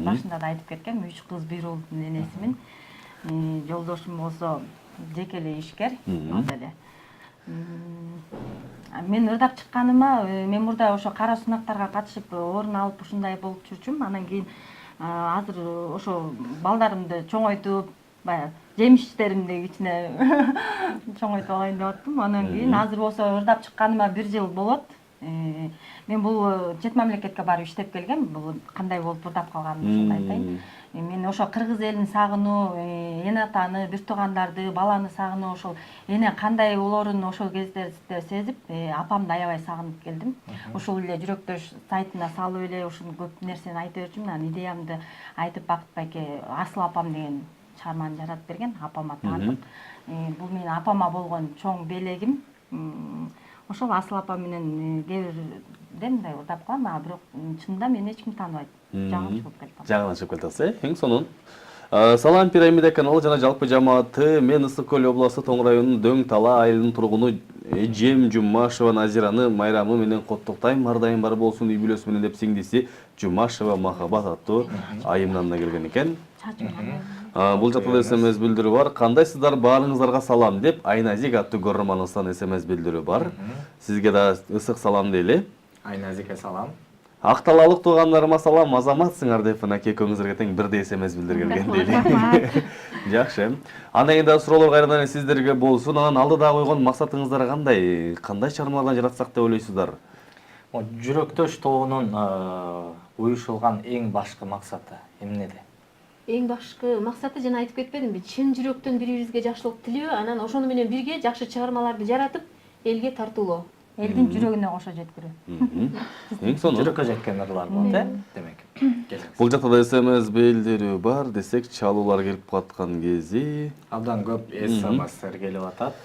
[SPEAKER 5] Башында да айтып кеткем, 3 кыз, 1 уулдун энесимин. Жолдошум болсо жеке эле ишкер, эле. Мен ырдап чыкканыма, мен мурда ошо кара сунактарга катышып орун алып ушундай болуп жүрчүм. Анан кийин азыр ошо балдарымды чоңойтуп, баягы жемиштеримди кичине чоңойтуп алайын деп аттым. Анан кийин азыр болсо ырдап чыкканыма 1 жыл болот. Мен бул чет мамлекетке барып иштеп келгем. Бул кандай болуп ырдап калганымды айтайын. Мен ошо кыргыз элин сагынуу, эне атаны, бир туугандарды, баланы сагынуу, ошол эне кандай болоорун ошол кезде сезип, апамды аябай сагынып келдим. Ошол эле жүрөктөш сайтына салып эле ушуну көп нерсени айта берчүмүн. Анан идеямды айтып Бакыт байке Асыл апам деген чыгарманы жаратып берген, апама таанып. Бул менин апама болгон чоң белегим. Ошол Асыл апам менен кээ бирден мындай ырдап калам, а бирок чынында мени эч ким тааныбайт. Жаңылыш болуп кетти.
[SPEAKER 1] Жаңылышып кетасыз, эң сонун. Салам Пирамида каналы жана жалпы жамааты. Мен Ысык Көл областы Тоң районунун Дөң Тала айылынын тургуну Эжем Жумашева Назираны майрамы менен коттуктайм. Ар дайым бар болсун үй бүлөсү менен деп сиңдиси Жумашева Махабат аттуу айымынан да келген экен. Бул жакта да СМС билдирүү бар. Кандайсыздар, баарыңыздарга салам деп Айназик аттуу көрөрманыбыздан СМС билдирүү бар. Сизге да ысык салам дейли.
[SPEAKER 2] Айназикке салам.
[SPEAKER 1] Акталалык туугандарыма салам, азаматсыңар деп Анаке экөөңүзгө тең бирдей СМС билдирген дейли. Жакшы. Андан кийин да суроолор кайрадан эле сиздерге болсун. Анан алдыда койгон максатыңыздар кандай? Кандай чыгармалардан жаратсак деп ойлойсуздар?
[SPEAKER 2] Жүрөктөш тобунун уюшулган эң башкы максаты эмнеде?
[SPEAKER 3] Эң башкы максаты жана айтып кетпедимби? Чын жүрөктөн бири-бирибизге жакшылык тилөө, анан ошону менен бирге жакшы чыгармаларды жаратып, элге тартуулоо.
[SPEAKER 5] Элдин жүрөгүнө кошо жеткирүү.
[SPEAKER 1] Эң сонун.
[SPEAKER 2] Жүрөккө жеткен ырлар болот, демек.
[SPEAKER 1] Бул жакта да СМС билдирүү бар десек, чалуулар келип каткан кези.
[SPEAKER 2] Абдан көп СМСтер келип атат.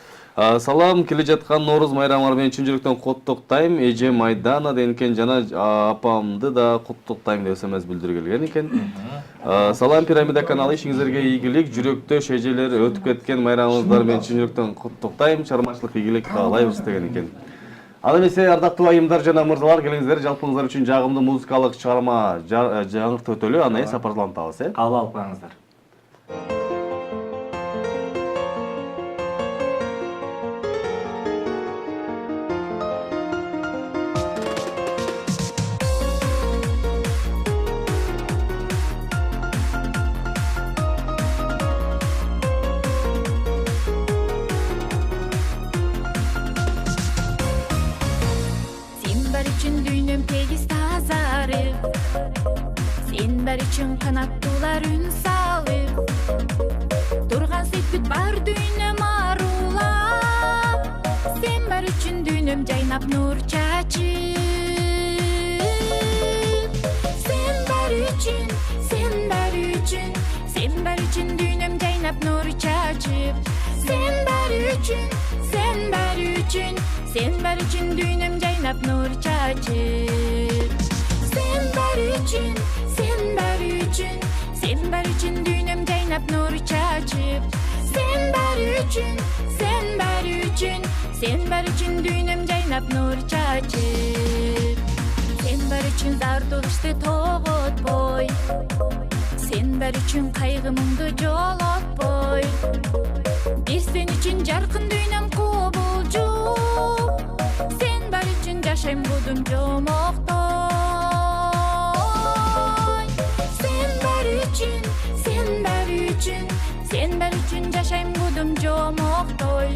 [SPEAKER 1] Салам, келе жаткан Норуз майрамыңар менен чын жүрөктөн коттуктайм. Эже Майдана деген экен, жана апамды да коттуктайм деп СМС билдирип келген экен. Салам Пирамида каналы, ишиңиздерге ийгилик, жүрөктөш эжелер өтүп кеткен майрамыңыздар менен чын жүрөктөн коттуктайм. Чармачылык ийгилик каалайбыз деген экен. Ал эмесе ардактуу айымдар жана мырзалар, келиңиздер жалпыңыздар үчүн жагымдуу музыкалык чыгарма жаңыртып өтөлү, андан кийин сапарлантабыз,
[SPEAKER 2] Кабыл алып коюңуздар.
[SPEAKER 7] Сен бар үчүн дүйнөм
[SPEAKER 8] үчүн канаттуулар үн салып турган сепит бар дүйнөм арулап сен бар үчүн дүйнөм жайнап нур чачып сен бар үчүн сен бар үчүн сен бар үчүн дүйнөм жайнап нур чачып сен бар үчүн сен бар үчүн сен бар үчүн дүйнөм жайнап нур чачып сен бар үчүн сен бар үчүн сен бар үчүн дүйнөм жайнап нур чачып сен бар үчүн сен бар үчүн сен бар үчүн дүйнөм жайнап нур чачып сен бар үчүн зардылышты тоготпой сен бар үчүн кайгы мұңды жолотпой бир сен үчүн жаркын дүйнөм кубулжуп сен бар үчүн жашайм будум жомоктой сен бар үчүн сен бар үчүн сен бар үчүн жашайм будум жомоктой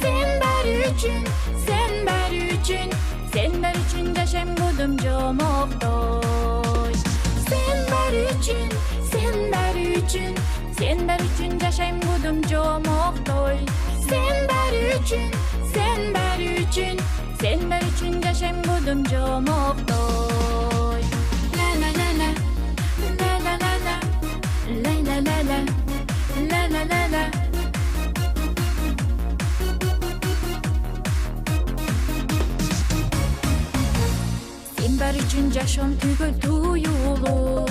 [SPEAKER 8] сен бар үчүн сен бар үчүн сен бар үчүн жашайм будум жомоктой сен бар үчүн сен бар үчүн сен бар үчүн жашайм будум жомоктой сен бар үчүн сен бар үчүн сен бар үчүн жашайм будум жомоктой ла ла ла ла ла ла ла ла ла ла ла ла ла ла ла сен бар үчүн жашоом түгөл туюлуп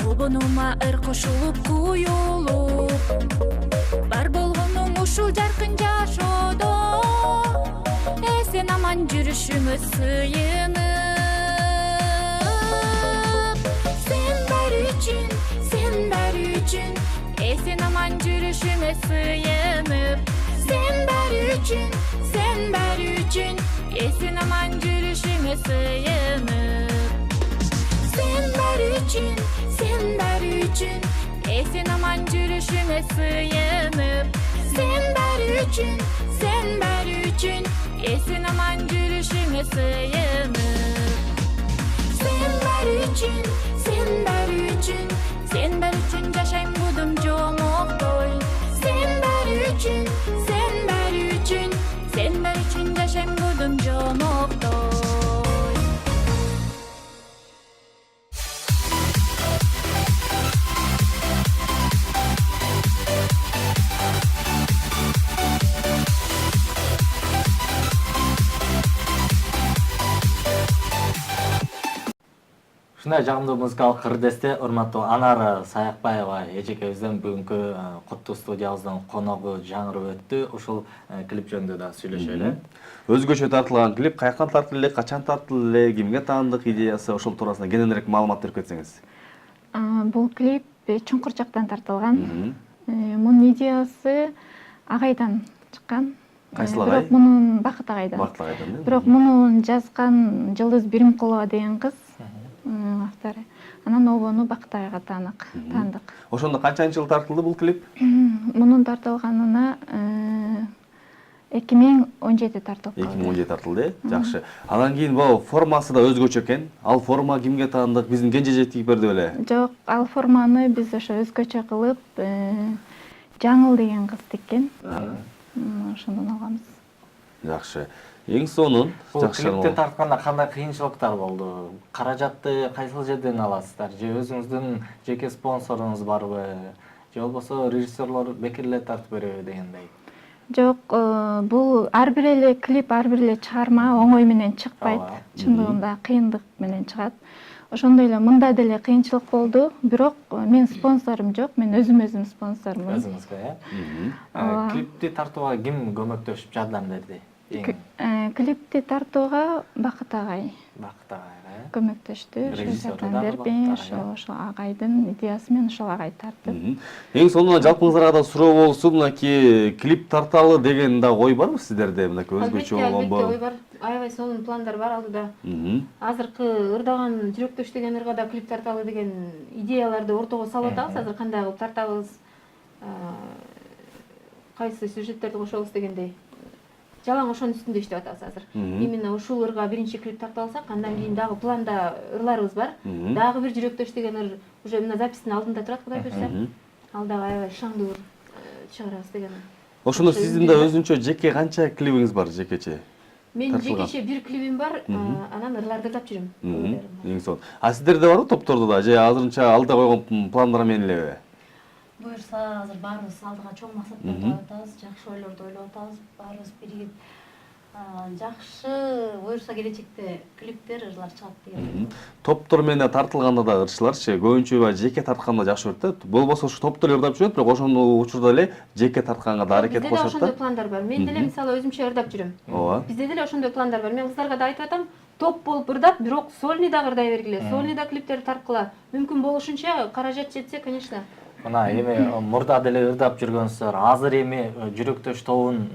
[SPEAKER 8] обонума ыр кошулуп куюлуп бар болгонуң ушул жаркын жашоодо эсен аман жүрүшүңө сыйынып сен бар үчүн сен бар үчүн эсен аман жүрүшүңө сыйынып сен бар үчүн сен бар үчүн эсен аман жүрүшүңө сыйынып сен бар үчүн сен бар үчүн эсен аман жүрүшүңө сыйынып сен бар үчүн сен бар үчүн эсен аман жүрүшүңө сыйынып сен бар үчүн сен бар үчүн сен бар үчүн жашайм будум жомоктой сен бар үчүн сен бар үчүн сен бар үчүн жашайм будум жомоктой
[SPEAKER 2] Ушундай жагымдуу музыкалык кырдесте урматтуу Анара Саякбаева эжекебизден бүгүнкү куттуу студиябыздын коногу жаңырып өттү. Ушул клип жөнүндө да сүйлөшөлү.
[SPEAKER 1] Өзгөчө тартылган клип каяктан тартылды эле, качан тартылды эле, кимге таандык идеясы, ошол туурасында кененирээк маалымат берип кетсеңиз.
[SPEAKER 6] Бул клип Чуңкур жактан тартылган. Мунун идеясы агайдан чыккан.
[SPEAKER 1] Кайсыл агай?
[SPEAKER 6] Бирок мунун Бакыт агайдан.
[SPEAKER 1] Бакыт агайдан.
[SPEAKER 6] Бирок муну жазган Жылдыз Биримкулова деген кыз автору. Анан обону Бакыт агайга таандык.
[SPEAKER 1] Ошондо канчанчы жыл тартылды бул клип?
[SPEAKER 6] Мунун тартылганына 2017 тартылып калды.
[SPEAKER 1] 2017 тартылды, жакшы. Анан кийин бул формасы да өзгөчө экен. Ал форма кимге таандык? Биздин Кенжежет тигип берди беле?
[SPEAKER 6] Жок, ал форманы биз ошо өзгөчө кылып, Жаңыл деген кыз тиккен. Ошондон алганбыз.
[SPEAKER 1] Жакшы. Эң сонун
[SPEAKER 2] жакшы. Клипти тартканда кандай кыйынчылыктар болду? Каражатты кайсыл жерден аласыздар? Же өзүңүздүн жеке спонсоруңуз барбы? Же болбосо режиссерлор бекер тартып береби дегендей?
[SPEAKER 6] Жок, бул ар бир эле клип, ар бир эле чыгарма оңой менен чыкпайт. Чындыгында кыйындык менен чыгат. Ошондой эле мында деле кыйынчылык болду, бирок мен спонсорум жок, мен өзүм спонсормун.
[SPEAKER 2] Өзүңүзгө, клипти тартууга ким көмөктөшүп жардам берди?
[SPEAKER 6] Клипти тартууга Бакыт агай.
[SPEAKER 2] Бакыт агайга
[SPEAKER 6] көмөктөштү. Жардам берип, ошол агайдын идеясы менен ошол агай тартып.
[SPEAKER 1] Эң сонунан жалпыңыздарга да суроо болсун, мынакей клип тарталы деген да ой барбы сиздерде? Мынакей өзгөчө болгонбу?
[SPEAKER 3] Албетте ой бар. Аябай сонун пландар бар алдыда. Азыркы ырдаган жүрөктөш деген ырга да клип тарталы деген идеяларды ортого салып атабыз. Азыр кандай кылып тартабыз? Кайсы сюжеттерди кошобуз дегендей жалаң ошонун үстүндө иштеп атабыз азыр. Именно ушул ырга биринчи клип тартып алсак, андан кийин дагы планда ырларыбыз бар. Дагы бир жүрөктөш деген ыр уже мына запистин алдында турат, Кудай буйрса. Ал дагы аябай шаңдуу чыгарабыз деген.
[SPEAKER 1] Ошондо сиздин да өзүнчө жеке канча клибиңиз бар жекече?
[SPEAKER 3] Мен жекече бир клибим бар, анан ырларды ырдап жүрөм.
[SPEAKER 1] Эң сонун. А сиздерде барбы топтордо да же азырынча алда койгон пландар менен элеби?
[SPEAKER 4] Буюрса азыр баарыбыз алдыга чоң максаттар коюп атабыз, жакшы ойлорду ойлоп атабыз, баарыбыз биригип жакшы буюрса келечекте клиптер, ырлар чыгат деген.
[SPEAKER 1] Топтор менен тартылганда да ырчыларчы көбүнчө жеке тартканда жакшы көрөт да. Болбосо ушу топтор ырдап жүрөт, бирок ошондо учурда эле жеке тартканга да аракет кылышат да.
[SPEAKER 3] Бизде ошондой пландар бар. Мен деле мисалы өзүмчө ырдап жүрөм.
[SPEAKER 1] Ооба.
[SPEAKER 3] Бизде деле ошондой пландар бар. Мен кыздарга да айтып атам, топ болуп ырдап, бирок сольный дагы ырдай бергиле, сольный да клиптерди тарткыла. Мүмкүн болушунча каражат жетсе, конечно.
[SPEAKER 2] Мына эми мурда деле ырдап жүргөнсүздөр. Азыр эми жүрөктөш тобун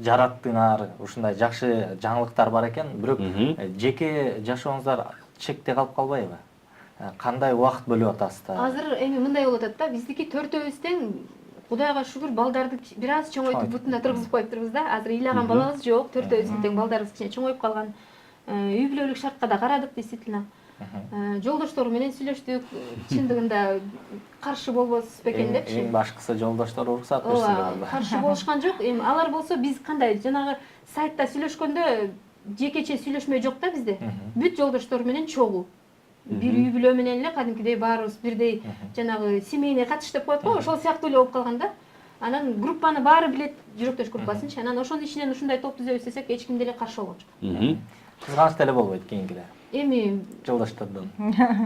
[SPEAKER 2] жараттыңар, ушундай жакшы жаңылыктар бар экен, бирок жеке жашооңуздар чекте калып калбайбы? Кандай убакыт бөлүп атасыздар?
[SPEAKER 3] Азыр эми мындай болуп атат да, биздики төртөөбүз тең Кудайга шүгүр балдарды бир аз чоңойтуп бутуна тургузуп коюптурбуз да. Азыр ыйлаган балабыз жок, төртөөбүздүн тең балдарыбыз кичине чоңоюп калган. Үй бүлөлүк шартка да карадык, действительно. Жолдоштор менен сүйлөштүк, чындыгында каршы болбос бекен депчи.
[SPEAKER 2] Эң башкысы жолдоштор уруксат берсилер.
[SPEAKER 3] Каршы болушкан жок. Эми алар болсо биз кандай жанагы сайтта сүйлөшкөндө жекече сүйлөшмө жок да бизде. Бүт жолдоштор менен чогуу. Бир үй бүлө менен эле кадимкидей баарыбыз бирдей жанагы семейный катыш деп коет го, ошол сыяктуу эле болуп калган да. Анан группаны баары билет, жүрөктөш группасынчы. Анан ошонун ичинен ушундай топ түзөбүз десек, эч ким деле каршы болгон жок.
[SPEAKER 2] Кызганыч деле болбойт кийинкиде.
[SPEAKER 3] Эми
[SPEAKER 2] Жолдоштордон.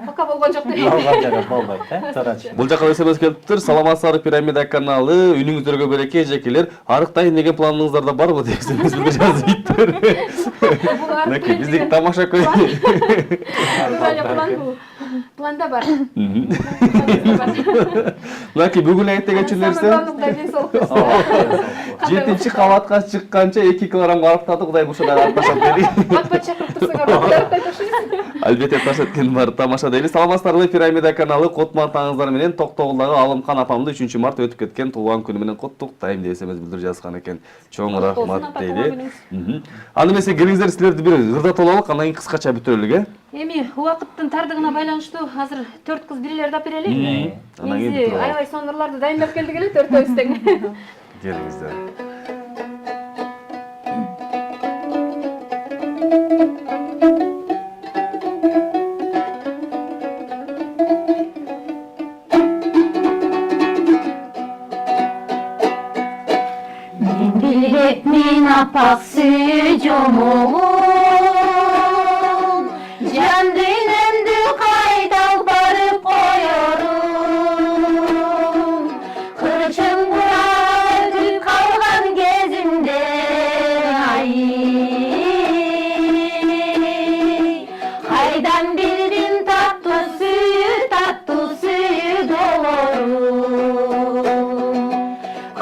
[SPEAKER 3] пока болгон жок деп.
[SPEAKER 2] Болбойт, туура.
[SPEAKER 1] Бул жака СМС келиптир. Саламатсыздар, Пирамида каналы, үнүңүздөргө береке, жекелер. Арыктайын деген планыңыздарда барбы деп СМС жазыптыр. Мынакей биздики тамаша көй.
[SPEAKER 3] Планда бар.
[SPEAKER 1] Мынакей бүгүн айтып нерсе. 7-чи кабатка чыкканча 2 килограмм арыктады, Кудай буюрса да арташат деди.
[SPEAKER 3] Атпа чакырып турсаңар,
[SPEAKER 1] Албетте ташаткен бар тамаша дейли. Саламатсыздарбы, Пирамида каналы коотмантаңыздар менен Токтогулдагы Алымкан апамды 3 март өтүп кеткен туулган күнү менен куттуктайм деп СМС билдирип жазган экен. Чоң рахмат дейли. Аны эмесе келиңиздер силерди бир ырдатып алалык, андан кийин кыскача бүтүрөлүк, э?
[SPEAKER 3] Эми убакыттын тардыгына байланыштуу азыр 4 кыз бир эле ырдап берели. Негизи аябай сонун ырларды дайындап келдик эле төртөөбүз тең.
[SPEAKER 1] Келиңиздер.
[SPEAKER 7] Мен билбепмин апак сүйүү жомогун, жан дүйнөмдү кайда алып барып коерум. Кырчым күрөтүп калган кезимде кайдан билдим таттуу сүйүү долорум.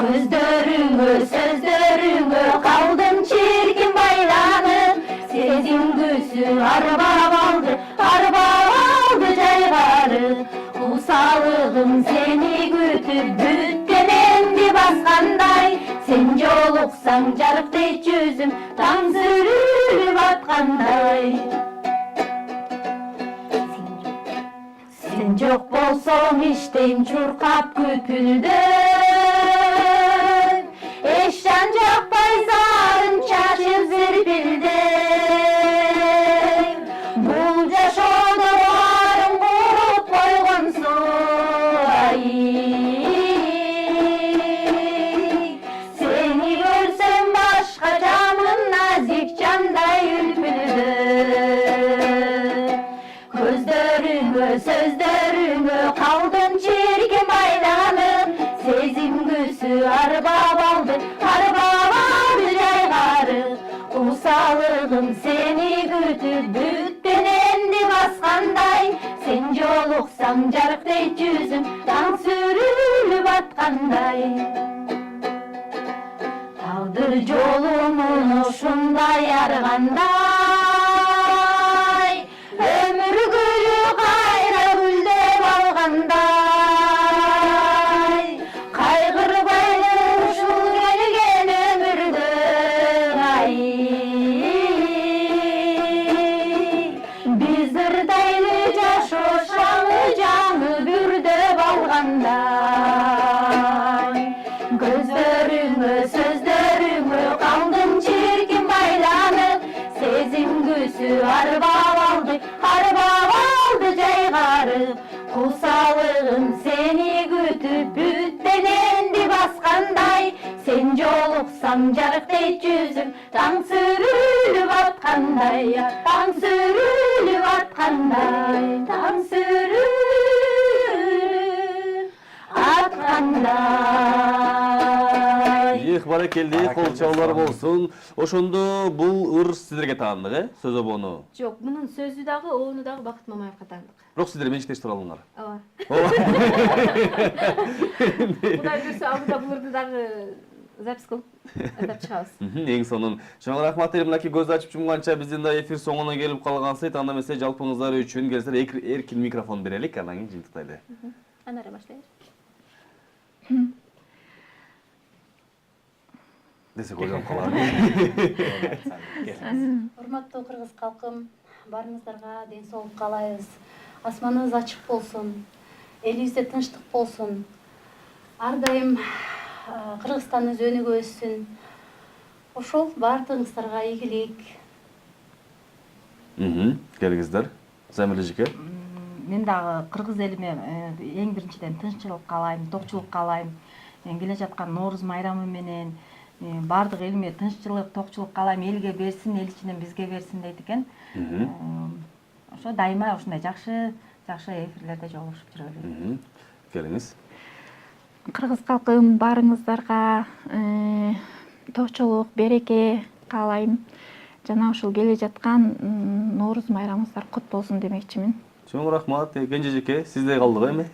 [SPEAKER 7] Көздөрүңө сөздөрүңө калдым чиркин байланып, сезингүсү арбап алды жайгарып. Усалыгым сени күтүп бүткөн эмди баскандай, сен жолуксаң жарыктайт жүзүм таң сүрүлүп аткандай. Сен жок болсоң иштейм чуркап күпүлдөп, эч жан жакпай сарын чачып зирпилдеп. Бул жашоодо баарын куруп койгонсуң, сени көрсөм башка жамын назик жандай үлпүлдөп. Көздөрүңө сөздөрүңө калдым чиркин байланып, сезингүсү арбап алды жайгарып. Усалыгым сени күтүп бүткөн эмди баскандай, сен жолуксаң жарыктайт жүзүм таң сүрүлүп аткандай. Тагдыр жолумун ушундай аргандай, өмүр гүлү кайра гүлдөп алгандай. Кайгырбайлы ушул келген өмүр Сөздөрүңө калдым чиркин байланып, сезим күсү арбап алды жайгарып. Кусалыгым сени күтүп бүттененди баскандай, сен жолуксаң жарыктайт жүзүм, таң сүрүлүп аткандай, таң сүрүлүп аткандай, таң сүрүлүп аткандай.
[SPEAKER 1] Баракелди, кол чабуулар болсун. Ошондо бул ыр сиздерге таандык, сөз обону?
[SPEAKER 3] Жок, мунун сөзү дагы, обону дагы Бакыт Мамаевге таандык.
[SPEAKER 1] Бирок сиздер менчиктешип тура алыңар.
[SPEAKER 3] Ооба. Кудай буйрса, алдыда булурду дагы запись кылып айтып чыгабыз.
[SPEAKER 1] Эң сонун. Чоң рахмат эле, мынакей көз ачып жумганча биздин да эфир соңуна келип калгансыйт. Анда эмесе жалпыңыздар үчүн келсер эркин микрофон берелик, анан кийин жыйынтыктайлы.
[SPEAKER 3] Анары баштайлы.
[SPEAKER 1] Десек ойлонуп калам.
[SPEAKER 4] Урматтуу кыргыз калкым, барыңыздарга ден соолук каалайбыз. Асманыңыз ачык болсун, элибизде тынчтык болсун. Ар дайым Кыргызстандын өнүгүп өссүн. Ошол баардыгыңыздарга ийгилик.
[SPEAKER 1] Келиңиздер. Замира эжеке.
[SPEAKER 5] Мен дагы кыргыз элиме эң биринчиден тынччылык каалайм, токчулук каалайм. Келе жаткан Нооруз майрамы менен баардык элиме тынччылык, токчулук каалайм, элге берсин, эл ичинен бизге берсин дейт экен. Ошо дайыма ушундай жакшы эфирлерде жолугушуп жүрөлү.
[SPEAKER 1] Келиңиз.
[SPEAKER 6] Кыргыз калкым, баарыңыздарга токчулук, береке каалайм. Жана ушул келе жаткан Нооруз майрамыңыздар кут болсун демекчимин.
[SPEAKER 1] Чоң рахмат. Кенже эжеке, сизде калдык эми?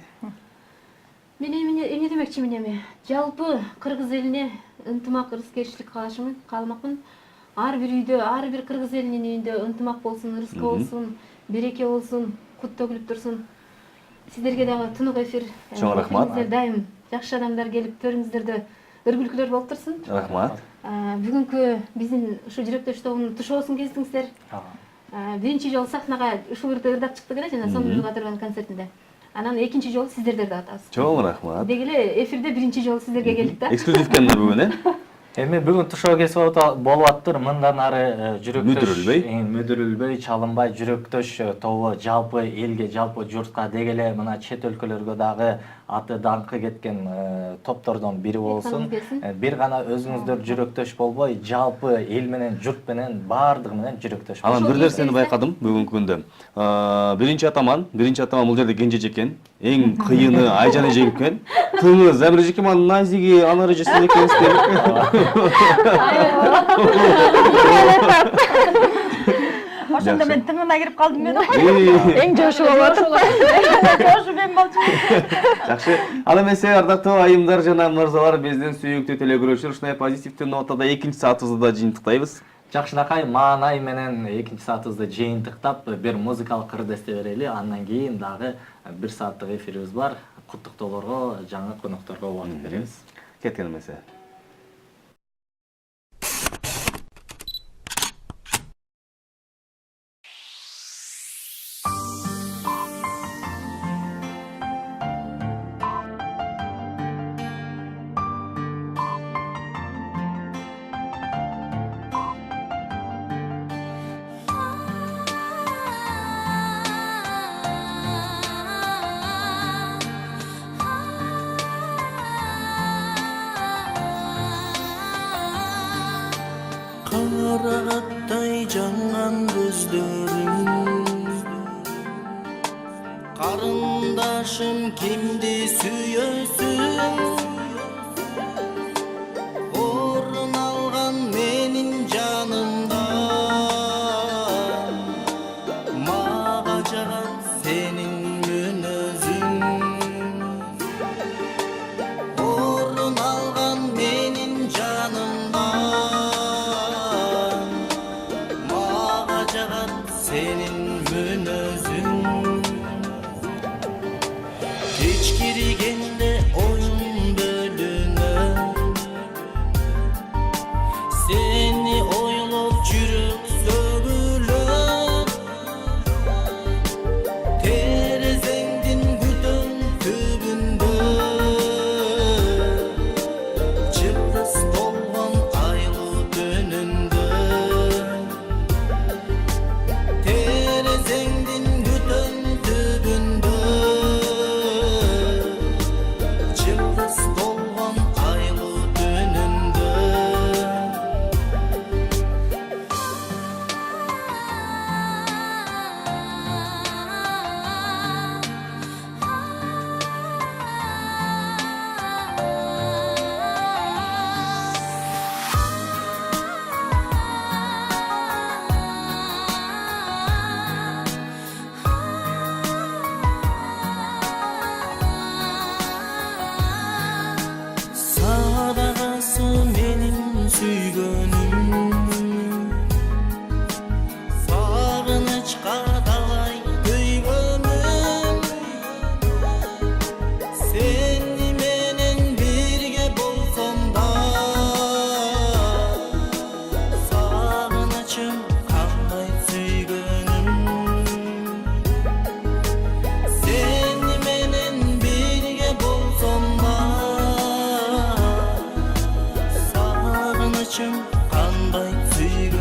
[SPEAKER 3] Мен эмне демекчимин эми? Жалпы кыргыз элине ынтымак, ырыскерчилик каалмакмын. Ар бир үйдө, ар бир кыргыз элинин үйүндө ынтымак болсун, ырыскы болсун, береке болсун, кут төгүлүп турсун. Сиздерге дагы тунук эфир.
[SPEAKER 1] Чоң рахмат.
[SPEAKER 3] Сиздер дайым жакшы адамдар келип төрүңүздөрдө өргүлүклөр болуп турсун.
[SPEAKER 1] Рахмат.
[SPEAKER 3] Бүгүнкү биздин ушу жүрөктөш тобунун тушоосун кездиңиздер. Биринчи жолу сахнага ушул ырды ырдап чыктык эле жана сонун жылга турган концертинде. Анан экинчи жолу сиздердерди атабыз.
[SPEAKER 1] Чоң рахмат.
[SPEAKER 3] Деги эле эфирде биринчи жолу сиздерге келдик да.
[SPEAKER 1] Эксклюзив экен бүгүн,
[SPEAKER 2] Эми бүгүн тушоо кесип болуп аттыр. Мындан ары жүрөктөш мүдүрүлбөй, чалынбай жүрөктөш тобу жалпы элге, жалпы журтка деги эле мына чет өлкөлөргө дагы аты даңкы кеткен топтордон бири болсун. Бир гана өзүңүздөр жүрөктөш болбой, жалпы эл менен, журт менен, баардыгы менен жүрөктөш.
[SPEAKER 1] Анан бир нерсени байкадым бүгүнкү күндө. Биринчи атаман бул жерде Кенже эже экен. Эң кыйыны Айжан эже экен. Тыңы Замира эже экен, назиги анары жесен экенсиз деп.
[SPEAKER 5] Ошондо мен тыңына кирип калдым мен.
[SPEAKER 6] Эң жошу болот.
[SPEAKER 5] Жошу мен болчу.
[SPEAKER 1] Жакшы. Ал эмесе ардактуу айымдар жана мырзалар, биздин сүйүктүү телекөрүүчүлөр, ушундай позитивдүү нотада экинчи саатыбызды да жыйынтыктайбыз.
[SPEAKER 2] Жакшынакай маанай менен экинчи саатыбызды жыйынтыктап, бир музыкалык кырдесте берели. Андан кийин дагы бир сааттык эфирибиз бар. Куттуктоолорго, жаңы конокторго убакыт беребиз.
[SPEAKER 1] Кеткен эмесе.
[SPEAKER 9] Караттай жаңган көздөрүң, карындашым кимди сүйөсүң? Орун алган менин жанымда, мага жагат сенин мүнөзүң. Орун алган менин жанымда, senin münözün. Hiç girgende oyun içim, qanday süygün